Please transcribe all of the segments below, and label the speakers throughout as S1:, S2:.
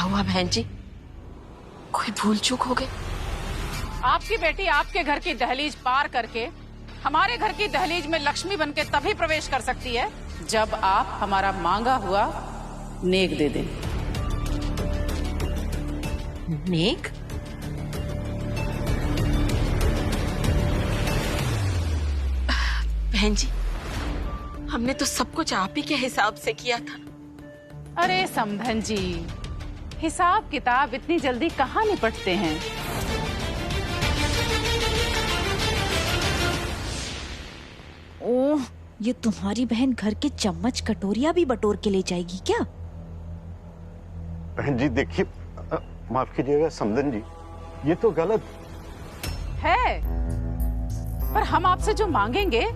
S1: हुआ बहन जी? कोई भूल चूक हो गई?
S2: आपकी बेटी आपके घर की दहलीज पार करके हमारे घर की दहलीज में लक्ष्मी बनके तभी प्रवेश कर सकती है जब आप हमारा मांगा हुआ नेक दे दें।
S1: नेक? बहन जी, हमने तो सब कुछ आप ही के हिसाब से किया था।
S2: अरे समधन जी, हिसाब किताब इतनी जल्दी कहाँ निपटते हैं।
S3: ओह, ये तुम्हारी बहन घर के चम्मच कटोरियां भी बटोर के ले जाएगी क्या?
S4: बहन जी देखिए, माफ कीजिएगा समधन जी, ये तो गलत
S2: है। पर हम आपसे जो मांगेंगे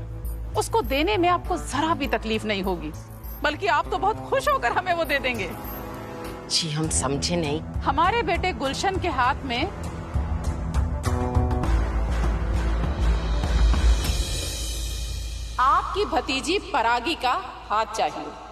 S2: उसको देने में आपको जरा भी तकलीफ नहीं होगी, बल्कि आप तो बहुत खुश होकर हमें वो दे देंगे।
S1: जी हम समझे नहीं।
S2: हमारे बेटे गुलशन के हाथ में आपकी भतीजी परागी का हाथ चाहिए।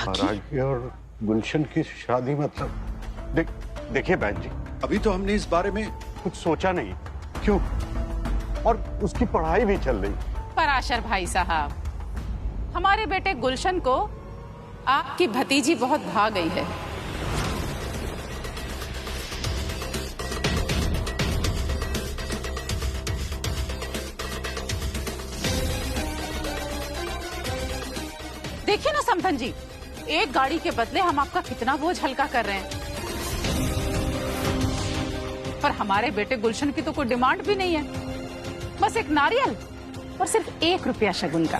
S4: परागी और गुलशन की शादी मतलब देखिए बहन जी, अभी तो हमने इस बारे में कुछ सोचा नहीं। क्यों? और उसकी पढ़ाई भी चल रही।
S2: पराशर भाई साहब, हमारे बेटे गुलशन को आपकी भतीजी बहुत भा गई है। देखिए ना समधन जी, एक गाड़ी के बदले हम आपका कितना बोझ हल्का कर रहे हैं। पर हमारे बेटे गुलशन की तो कोई डिमांड भी नहीं है, बस एक नारियल और सिर्फ 1 रुपया शगुन का।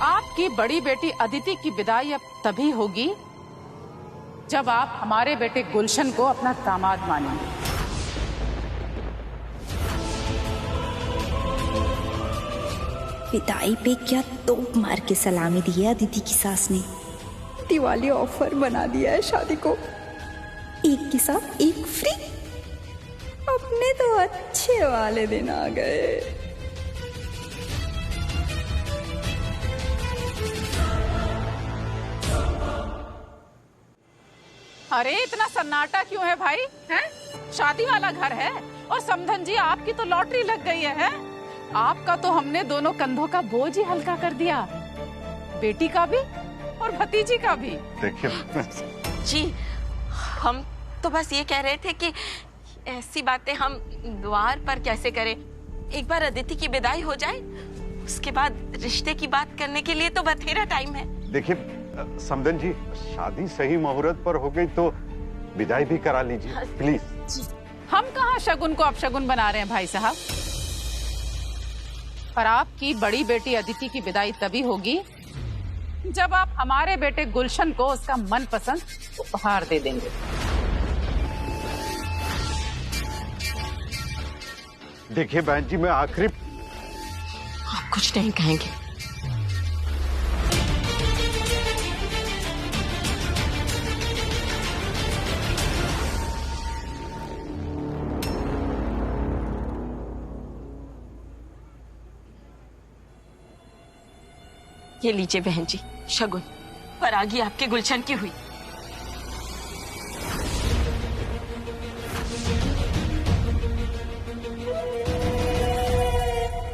S2: आपकी बड़ी बेटी अदिति की विदाई अब तभी होगी जब आप हमारे बेटे गुलशन को अपना दामाद मानेंगे।
S3: विदाई पे क्या तोप मार के सलामी दी है अदिति की सास ने। दिवाली ऑफर बना दिया है शादी को, एक के साथ एक फ्री। अपने तो अच्छे वाले दिन आ गए।
S2: अरे इतना सन्नाटा क्यों है भाई? हैं? शादी वाला घर है और समधन जी आपकी तो लॉटरी लग गई है? आपका तो हमने दोनों कंधों का बोझ ही हल्का कर दिया, बेटी का भी और भतीजी का भी।
S4: देखिए
S1: जी हम तो बस ये कह रहे थे कि ऐसी बातें हम द्वार पर कैसे करें। एक बार अदिति की विदाई हो जाए, उसके बाद रिश्ते की बात करने के लिए तो बथेरा टाइम है।
S4: देखिए समधन जी, शादी सही मुहूर्त पर हो गई तो विदाई भी करा लीजिए प्लीज।
S2: हम कहाँ शगुन को अपशगुन बना रहे हैं भाई साहब। पर आपकी बड़ी बेटी अदिति की विदाई तभी होगी जब आप हमारे बेटे गुलशन को उसका मनपसंद उपहार दे देंगे।
S4: देखिए बहन जी, मैं आखिरी
S1: आप कुछ नहीं कहेंगे। ये लीजिए बहन जी शगुन, परागी आपके गुलशन की हुई।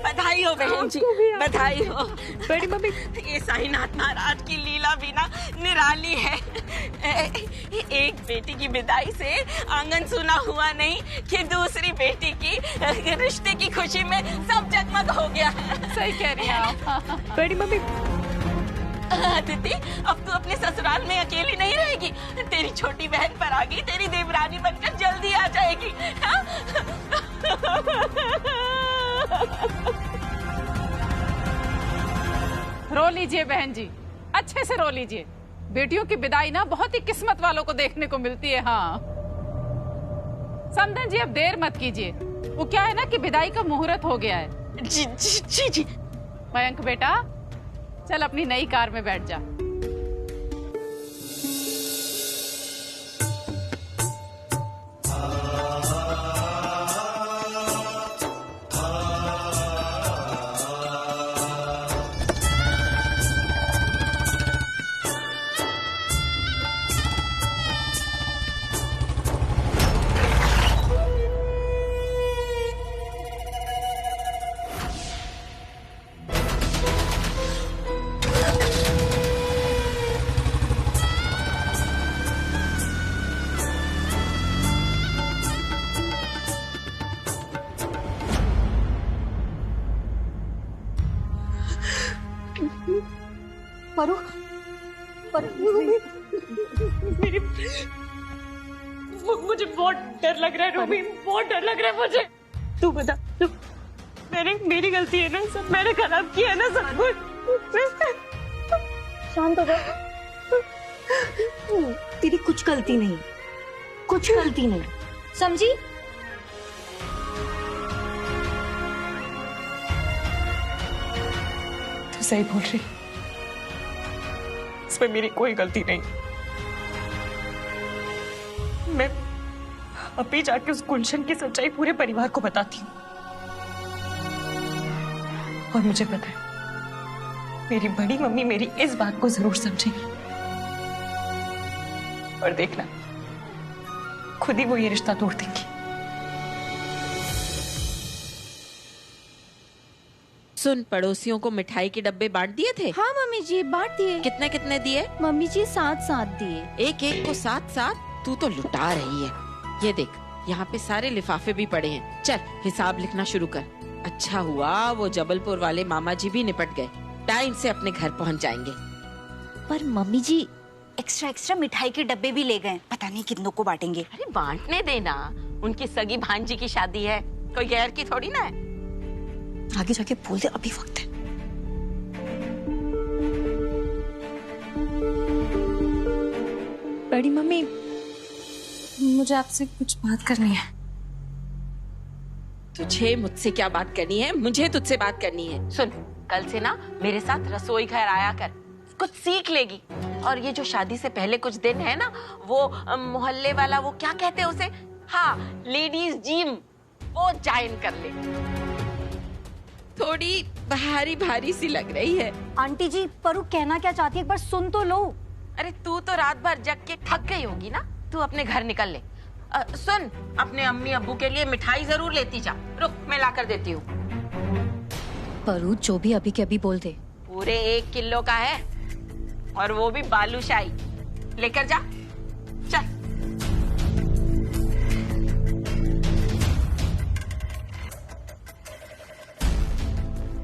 S1: बधाई हो बहन जी, बधाई हो।
S3: बड़ी मम्मी,
S1: ये साईनाथ महाराज की लीला भी ना निराली है। एक बेटी की विदाई से आंगन सुना हुआ नहीं कि दूसरी बेटी की रिश्ते की खुशी में सब जगमग हो गया।
S2: सही कह रही हैं आप।
S3: बड़ी मम्मी,
S1: अदिति, अब तू अपने ससुराल में अकेली नहीं रहेगी। तेरी छोटी बहन परागी तेरी देवरानी बनकर जल्दी आ जाएगी। हाँ?
S2: रो लीजिए बहन जी, अच्छे से रो लीजिए। बेटियों की विदाई ना बहुत ही किस्मत वालों को देखने को मिलती है। हाँ समधन जी, अब देर मत कीजिए। वो क्या है ना कि विदाई का मुहूर्त हो गया है।
S1: जी जी जी जी।
S2: मयंक बेटा, चल अपनी नई कार में बैठ जा।
S3: परू,
S1: मुझे बहुत डर लग रहा है रूबी, बहुत डर लग रहा है मुझे। तू बता, तू मेरी गलती है ना सब, मैंने खराब किया है ना सब कुछ।
S3: शांत हो जा। तेरी कुछ गलती नहीं, कुछ गलती नहीं, समझी?
S1: तू सही बोल रही, इसमें मेरी कोई गलती नहीं। मैं अभी जाके उस गुलशन की सच्चाई पूरे परिवार को बताती हूँ। और मुझे पता है मेरी बड़ी मम्मी मेरी इस बात को जरूर समझेगी और देखना खुद ही वो ये रिश्ता तोड़ देंगी।
S5: सुन, पड़ोसियों को मिठाई के डब्बे बांट दिए थे?
S6: हाँ मम्मी जी, बांट दिए।
S5: कितने कितने दिए?
S6: मम्मी जी 7-7 दिए।
S5: एक एक को 7-7? तू तो लुटा रही है। ये देख, यहाँ पे सारे लिफाफे भी पड़े हैं। चल हिसाब लिखना शुरू कर। अच्छा हुआ वो जबलपुर वाले मामा जी भी निपट गए, टाइम से अपने घर पहुँच जाएंगे।
S6: पर मम्मी जी एक्स्ट्रा मिठाई के डब्बे भी ले गए, पता नहीं कितनों को बांटेंगे।
S1: अरे बांटने देना, उनकी सगी भांजी की शादी है, कोई गैर की थोड़ी ना है।
S6: आगे जाके बोल दे, अभी वक्त है।
S3: बड़ी मम्मी, मुझे आपसे कुछ बात करनी है।
S5: तुझे मुझसे क्या बात करनी है? मुझे तुझसे बात करनी है।
S1: सुन, कल से ना मेरे साथ रसोई घर आया कर, कुछ सीख लेगी। और ये जो शादी से पहले कुछ दिन है ना, वो मोहल्ले वाला, वो क्या कहते हैं उसे, हाँ लेडीज जिम, वो ज्वाइन कर ले।
S5: थोड़ी भारी भारी सी लग रही है।
S6: आंटी जी, परू कहना क्या चाहती है, एक बार सुन तो लो।
S1: अरे तू तो रात भर जग के थक गई होगी ना, तू अपने घर निकल ले। सुन, अपने अम्मी अब्बू के लिए मिठाई जरूर लेती जा। रुक, मैं ला कर देती हूँ।
S6: परू जो भी अभी के अभी बोल दे।
S1: पूरे 1 किलो का है, और वो भी बालूशाही। लेकर जा, चल।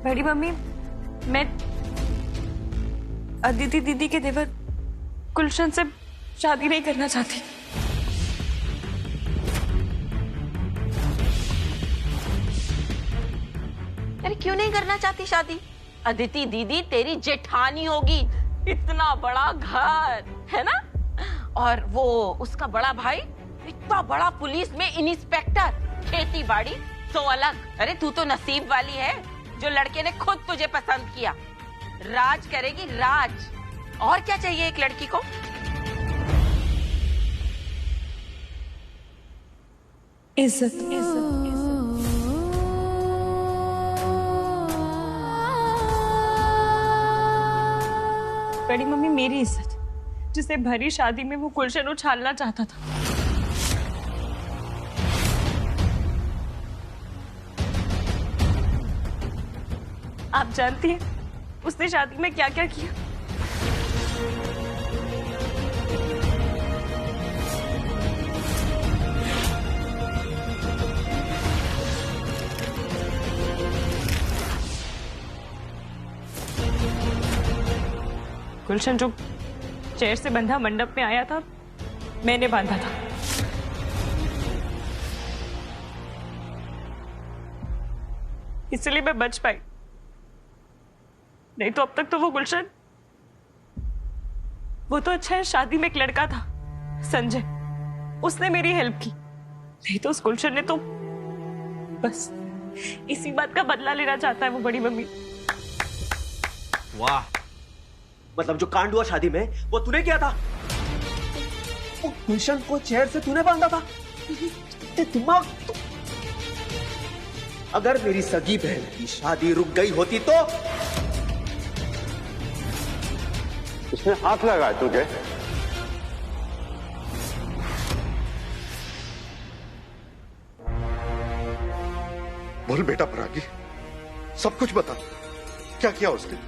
S1: बड़ी मम्मी, मैं अदिति दीदी के देवर गुलशन से शादी नहीं करना चाहती। अरे क्यों नहीं करना चाहती शादी? अदिति दीदी तेरी जेठानी होगी, इतना बड़ा घर है ना, और वो उसका बड़ा भाई इतना बड़ा पुलिस में इंस्पेक्टर, खेती बाड़ी तो अलग। अरे तू तो नसीब वाली है जो लड़के ने खुद तुझे पसंद किया। राज करेगी राज, और क्या चाहिए एक लड़की को? इज्जत, इज्जत, इज्जत। बड़ी मम्मी, मेरी इज्जत जिसे भरी शादी में वो गुलशन उछालना चाहता था। आप जानती हैं उसने शादी में क्या क्या किया? गुलशन जो चेयर से बंधा मंडप में आया था, मैंने बांधा था। इसलिए मैं बच पाई, नहीं तो अब तक तो वो गुलशन वो तो अच्छा है शादी में एक लड़का था संजय, उसने मेरी हेल्प की, नहीं तो उस गुलशन ने तो बस इसी बात का बदला लेना चाहता है वो बड़ी मम्मी।
S7: वाह, मतलब जो कांड हुआ शादी में वो तूने किया था? वो गुलशन को चेयर से तूने बांधा था? दिमाग तो... अगर मेरी सगी बहन की शादी रुक गई होती तो?
S4: उसने हाथ लगाया तुझे? बोल बेटा परागी, सब कुछ बता, क्या किया उसने?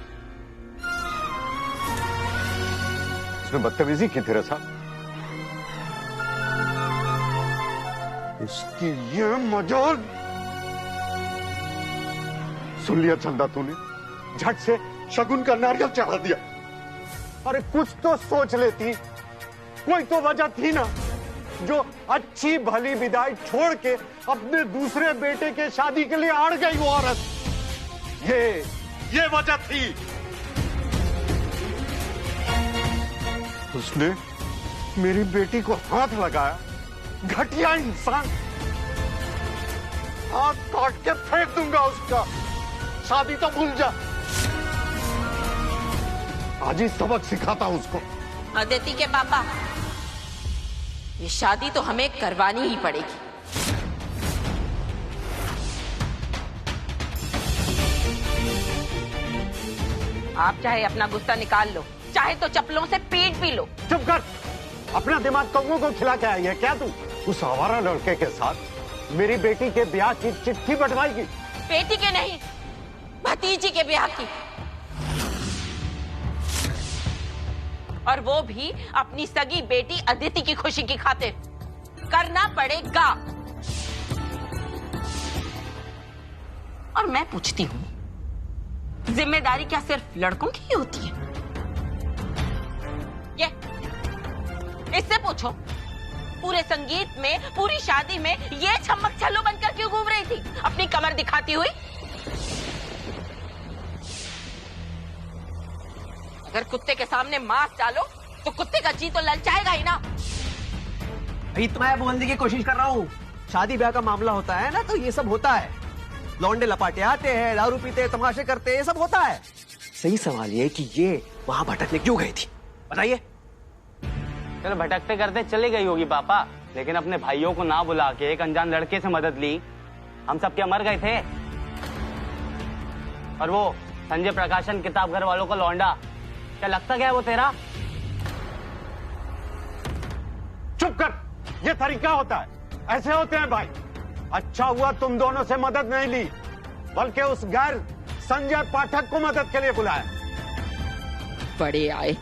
S4: उसने बदतमीजी की तेरे साथ? उसकी ये मजाल सुन लिया चंदा तूने? झट से शगुन का नारियल चढ़ा दिया। अरे कुछ तो सोच लेती, कोई तो वजह थी ना जो अच्छी भली विदाई छोड़ के अपने दूसरे बेटे के शादी के लिए अड़ गई वो औरत। ये वजह थी। उसने मेरी बेटी को हाथ लगाया, घटिया इंसान। हाथ काट के फेंक दूंगा उसका, शादी तो भूल जा। आज ही सबक सिखाता हूं उसको।
S5: अदिति के पापा, ये शादी तो हमें करवानी ही पड़ेगी। आप चाहे अपना गुस्सा निकाल लो, चाहे तो चप्पलों से पीट भी लो।
S4: चुप कर, अपना दिमाग कौओं को खिला के आई है क्या तू? उस आवारा लड़के के साथ मेरी बेटी के ब्याह की चिट्ठी बंटवाएगी?
S5: बेटी के नहीं, भतीजी के ब्याह की, और वो भी अपनी सगी बेटी अदिति की खुशी की खातिर। करना पड़ेगा। और मैं पूछती हूँ, जिम्मेदारी क्या सिर्फ लड़कों की ही होती है? ये इससे पूछो, पूरे संगीत में, पूरी शादी में ये छमक छल्लो बनकर क्यों घूम रही थी, अपनी कमर दिखाती हुई? अगर कुत्ते के सामने मांस डालो तो कुत्ते का जी तो ललचाएगा ही ना।
S7: भाई तो मैं बोलने की कोशिश कर रहा हूँ, शादी ब्याह का मामला होता है ना तो ये सब होता है। लौंडे लपाटे आते हैं, दारू पीते, तमाशे करते, ये सब होता है। सही सवाल ये कि ये वहां भटकने क्यों गई थी, बताइए।
S8: चलो भटकते करते चली गई होगी पापा, लेकिन अपने भाइयों को ना बुला के एक अनजान लड़के से मदद ली। हम सब क्या मर गए थे? और वो संजय प्रकाशन किताब घर वालों का लौंडा, क्या लगता क्या है वो तेरा?
S4: चुप कर, ये तरीका होता है, ऐसे होते हैं भाई। अच्छा हुआ तुम दोनों से मदद नहीं ली, बल्कि उस गैर संजय पाठक को मदद के लिए बुलाया।
S5: बड़े आए।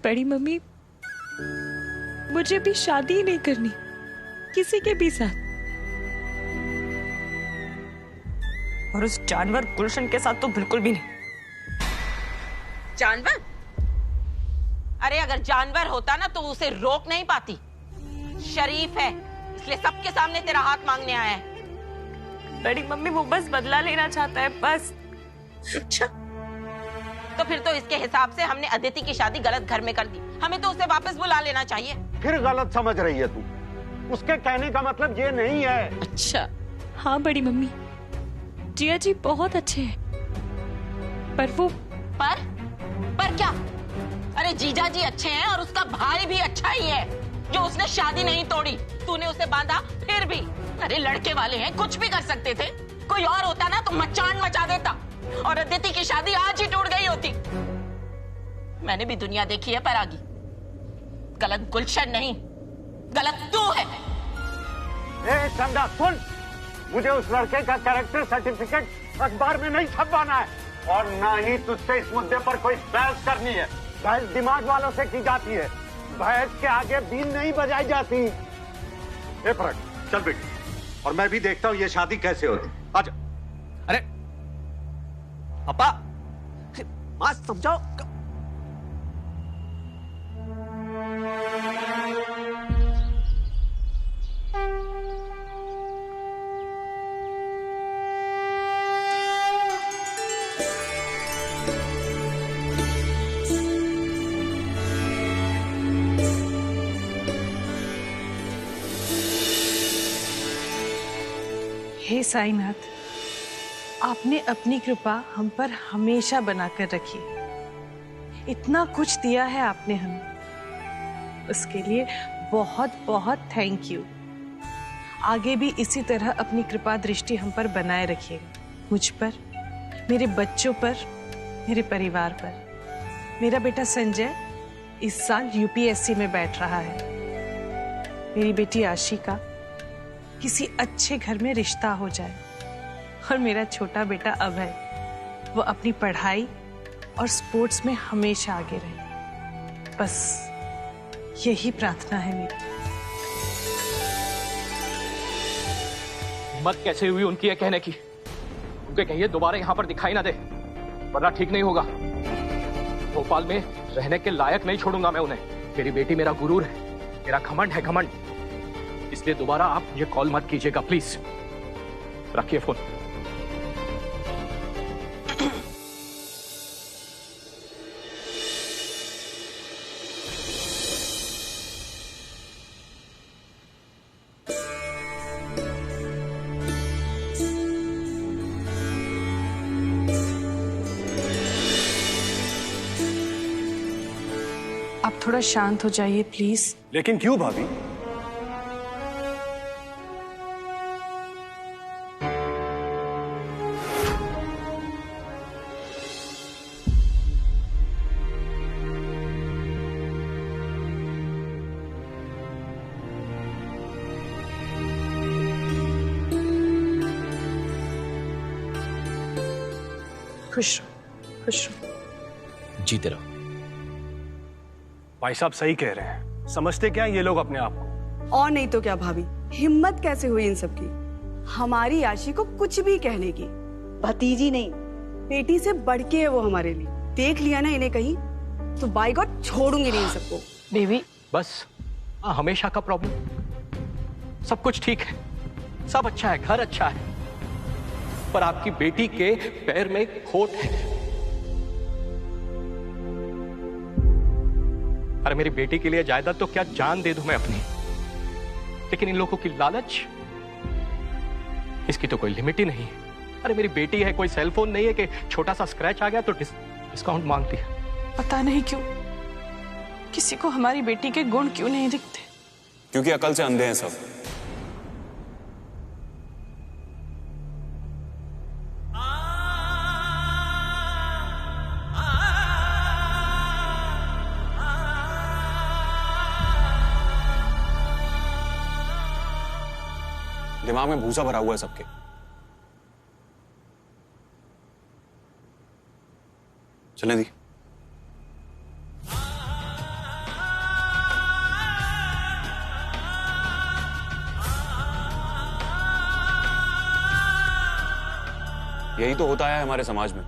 S1: बड़ी मम्मी, मुझे भी शादी नहीं करनी किसी के भी साथ, और उस जानवर गुलशन के साथ तो बिल्कुल भी नहीं।
S5: जानवर? अरे अगर जानवर होता ना तो उसे रोक नहीं पाती। शरीफ है, इसलिए सबके सामने तेरा हाथ मांगने आया है।
S1: बड़ी मम्मी, वो बस बदला लेना चाहता है, बस।
S5: अच्छा, तो फिर तो इसके हिसाब से हमने अदिति की शादी गलत घर में कर दी। हमें तो उसे वापस बुला लेना चाहिए।
S4: फिर गलत समझ रही है तू, उसके कहने का मतलब ये नहीं है।
S5: अच्छा,
S1: हाँ बड़ी मम्मी, जिया जी बहुत अच्छे हैं, पर वो
S5: पर क्या? अरे जीजा जी अच्छे हैं और उसका भाई भी अच्छा ही है, जो उसने शादी नहीं तोड़ी। तूने उसे बांधा फिर भी। अरे लड़के वाले हैं, कुछ भी कर सकते थे। कोई और होता ना तो मचान मचा देता, और अदिति की शादी आज ही टूट गई होती। मैंने भी दुनिया देखी है परागी, गलत गुलशन नहीं, गलत तू है।
S4: ए चंदा सुन, मुझे उस लड़के का कैरेक्टर सर्टिफिकेट अखबार में नहीं छपवाना है, और ना ही तुझसे इस मुद्दे पर कोई बहस करनी है। बहस दिमाग वालों से की जाती है, बहस के आगे बीन नहीं बजाई जाती। ए फरक, चल बेटी, और मैं भी देखता हूँ ये शादी कैसे होती। आजा।
S7: अरे पापा, मां समझाओ।
S9: हे साईनाथ, आपने अपनी कृपा हम पर हमेशा बनाकर रखी। इतना कुछ दिया है आपने हमें, उसके लिए बहुत बहुत थैंक यू। आगे भी इसी तरह अपनी कृपा दृष्टि हम पर बनाए रखिएगा, मुझ पर, मेरे बच्चों पर, मेरे परिवार पर। मेरा बेटा संजय इस साल यूपीएससी में बैठ रहा है। मेरी बेटी आशिका किसी अच्छे घर में रिश्ता हो जाए, और मेरा छोटा बेटा अभय वो अपनी पढ़ाई और स्पोर्ट्स में हमेशा आगे रहे। बस यही प्रार्थना है मेरी।
S10: हिम्मत कैसे हुई उनकी ये कहने की? उनके कहिए दोबारा यहाँ पर दिखाई ना दे, वरना ठीक नहीं होगा। भोपाल में रहने के लायक नहीं छोड़ूंगा मैं उन्हें। मेरी बेटी मेरा गुरूर है, मेरा घमंड है, घमंड। इसलिए दोबारा आप ये कॉल मत कीजिएगा प्लीज। रखिए फोन।
S9: आप थोड़ा शांत हो जाइए प्लीज।
S11: लेकिन क्यों भाभी?
S9: खुश रहो, खुश रहो।
S10: जीते रहो।
S11: भाई साहब सही कह रहे हैं, समझते क्या ये लोग अपने आप को।
S12: और नहीं तो क्या भाभी, हिम्मत कैसे हुई इन सब की, हमारी आशी को कुछ भी कहने की। भतीजी नहीं, बेटी से बढ़ के है वो हमारे लिए। देख लिया ना इन्हें कहीं तो बाय गॉड छोड़ूंगी नहीं इन सबको।
S9: बेबी
S10: बस हमेशा का प्रॉब्लम। सब कुछ ठीक है, सब अच्छा है, घर अच्छा है, पर आपकी बेटी के पैर में खोट है। अरे मेरी बेटी के लिए जायदाद तो क्या जान दे दूं मैं अपनी, लेकिन इन लोगों की लालच, इसकी तो कोई लिमिट ही नहीं है। अरे मेरी बेटी है, कोई सेलफोन नहीं है कि छोटा सा स्क्रैच आ गया तो डिस्काउंट मांगती है।
S9: पता नहीं क्यों किसी को हमारी बेटी के गुण क्यों नहीं दिखते।
S13: क्योंकि अकल से अंधे हैं सब। दिमाग में भूसा भरा हुआ है सबके। चलें दी। यही तो होता है हमारे समाज में।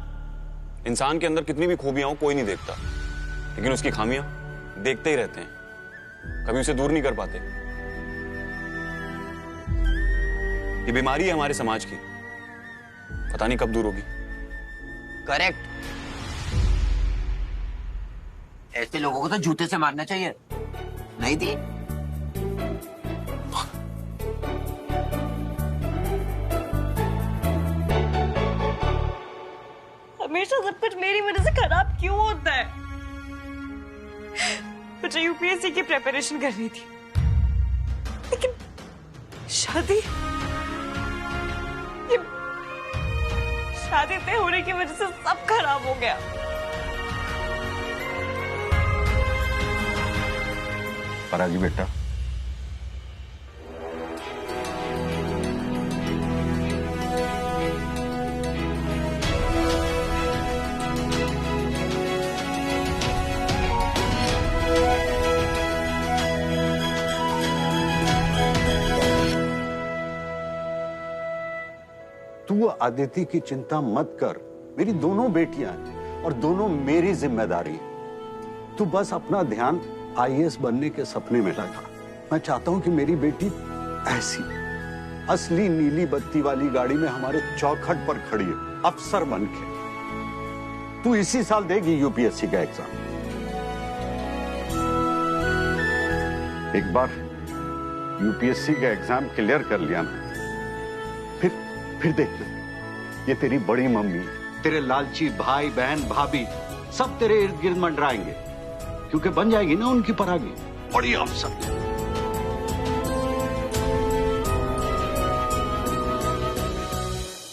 S13: इंसान के अंदर कितनी भी खूबियां हो कोई नहीं देखता, लेकिन उसकी खामियां देखते ही रहते हैं, कभी उसे दूर नहीं कर पाते। ये बीमारी है हमारे समाज की, पता नहीं कब दूर होगी।
S14: करेक्ट। ऐसे लोगों को तो जूते से मारना चाहिए, नहीं थी?
S1: हमेशा सब कुछ मेरी वजह से खराब क्यों होता है? मुझे यूपीएससी की प्रिपरेशन करनी थी, लेकिन शादी तय होने की वजह से सब खराब हो गया।
S4: परागी बेटा, तू आदिति की चिंता मत कर। मेरी दोनों बेटियां हैं और दोनों मेरी जिम्मेदारी है। तू बस अपना ध्यान आईएएस बनने के सपने में लगा। मैं चाहता हूं कि मेरी बेटी ऐसी असली नीली बत्ती वाली गाड़ी में हमारे चौखट पर खड़ी है, अफसर बन के। तू इसी साल देगी यूपीएससी का एग्जाम। एक बार यूपीएससी का एग्जाम क्लियर कर लिया ना, फिर फिर देखना, ये तेरी बड़ी मम्मी, तेरे लालची भाई बहन भाभी सब तेरे इर्द गिर्द मंडराएंगे, क्योंकि बन जाएगी ना उनकी परागी बड़ी अफसर।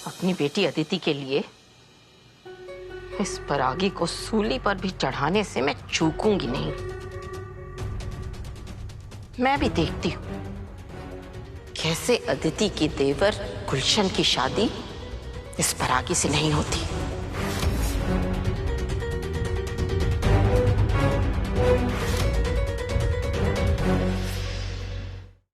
S5: अपनी बेटी अदिति के लिए इस परागी को सूली पर भी चढ़ाने से मैं चूकूंगी नहीं। मैं भी देखती हूं कैसे अदिति की देवर गुलशन की शादी इस परागी से नहीं होती।